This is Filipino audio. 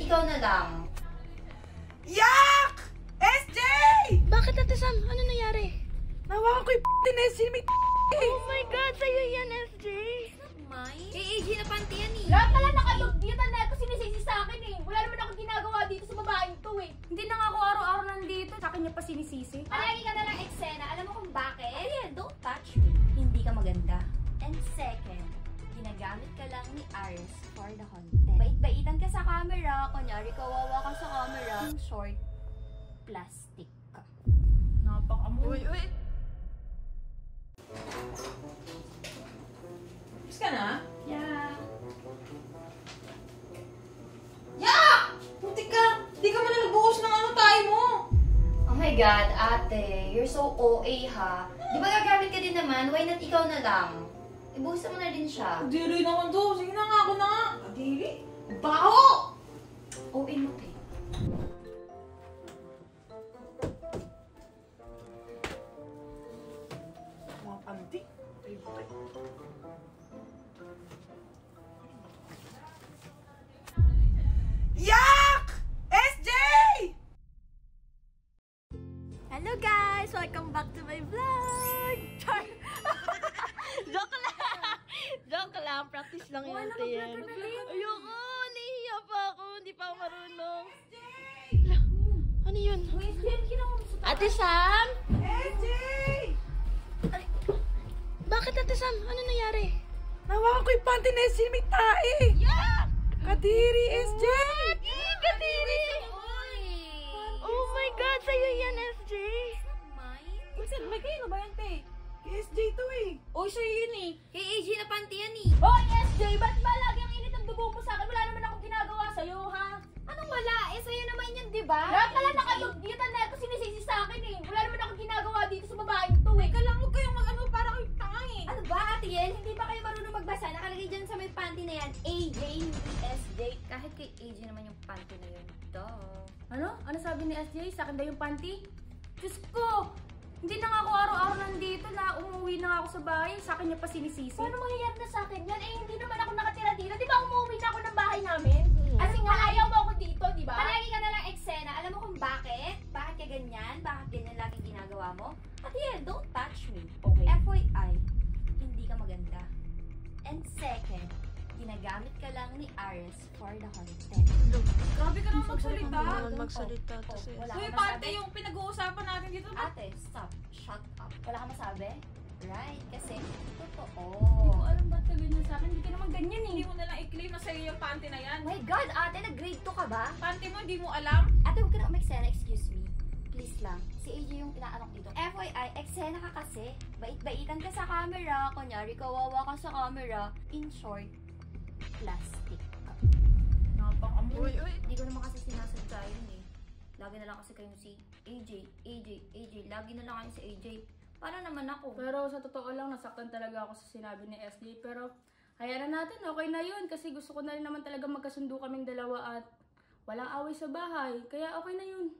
ikaw na lang. Yak! SJ! Bakit Ate Sam? Ano nangyari? Nawakan ko yung ni SJ. May Oh my God! Sa'yo yan, SJ! May? AJ na panty yan eh. Lahat pala nakadugditan na ito sinisisi sa akin eh. Wala naman ako ginagawa dito sa babaeng to eh. Hindi na nga ako araw-araw nandito. Sa akin niya pa sinisisi. Palagi ka na lang eksena. Alam mo kung bakit? Ariel, don't touch me. Hindi ka maganda. And second, ginagamit ka lang ni Aris for the content. Bait-baitan ka sa camera. Kunyari, kawawa ka sa camera. In short, plastic ka. Napakamoy. Uy! Miss ka na? Yeah. Yak! Puti ka! Di ka man na nagbuhos ng ano tayo mo! Oh my God, ate. You're so OA ha. Di ba gagamit ka din naman? Why not ikaw na lang? Ibuhusan mo na din siya. Kadiri naman to. Sige na nga ako na nga. Kadiri? Baho! OA mo, te. Mga panty. Puti. Yak! SJ! Hello guys! Welcome back to my vlog! Char! Joke lang! Joke lang! Practice lang yun, te yan. Ayoko! Nahihiya pa ako! Hindi pa ako marunong. Ano yun? Ate Sam? SJ! Bakit Ate Sam? Ano nangyari? Nawakan ko yung panty ni SJ. May tae! Yeah! Kadiri, SJ! Kadiri! Oh my God! Sa'yo yan, SJ! May kayo ba yan, te? SJ to eh. Oy, sa'yo yun eh. Kay AJ na panty yan eh. Hoy, SJ! Ba't ba lagi ang init ang dugo mo sa akin? Wala naman akong ginagawa sa'yo, ha? Anong wala? Eh, sa'yo naman yan, di ba? Lahat pala nakadugditan na ito sinisisi sa akin eh. Wala naman akong ginagawa dito sa babaeng to eh. Ka lang, huwag kayong mag-ano para kayong tanga eh. Ano ba, Ate Yel? Hindi ba kayo marunong magbasa? Nakalagay dyan sa may panty na yan. AJ, hindi SJ. Kahit kay AJ naman yung panty na yun. Duh. Ano? Ano sabi ni SJ? Sa akin daw yung panty? Diyos ko! Hindi na nga ako araw-araw nandito na umuwi na nga ako sa bahay. Sa akin niya pa sinisisi. Paano mangyayari na sa akin yan? Eh, hindi naman ako nakatira dito. Di ba umuwi na ako ng bahay namin? Kasi nga ayaw mo ako dito, di ba? Palagi ka na lang eksena. Alam mo kung bakit? Bakit ka ganyan? Bakit ganyan laging ginagawa mo? Ate Yel, don't touch me. Okay. FYI, hindi ka maganda. And second, ginagamit ka lang ni Aris for the content. Grabe ka naman magsalita. Magsalita to siya. Wala Uy, ka panty masabi? yung pinag-uusapan natin dito. Ate, stop. Shut up. Wala ka masabi? Right? Kasi, totoo. Hindi ko alam ba't ka ganyan sa akin. Hindi ka naman ganyan eh. Hindi mo na lang i-claim na sa'yo yung panty na yan. Oh my God, ate, nag-grade 2 ka ba? Panty mo, hindi mo alam? Ate, huwag ka na umeksena, excuse me. Please lang. Si AJ yung inaanok dito. FYI, eksena ka kasi. Bait-baitan ka sa camera. Kunyari, kawawa ka sa camera. In short, plastic ka. Napakamoy. Hindi ko naman kasi sinasadya yun eh. Lagi na lang kasi kayong si AJ. Lagi na lang kayo si AJ. Paano naman ako? Pero sa totoo lang, nasaktan talaga ako sa sinabi ni SJ. Pero, hayaan na natin, okay na yun. Kasi gusto ko na rin naman talaga magkasundo kaming dalawa at walang away sa bahay. Kaya okay na yun.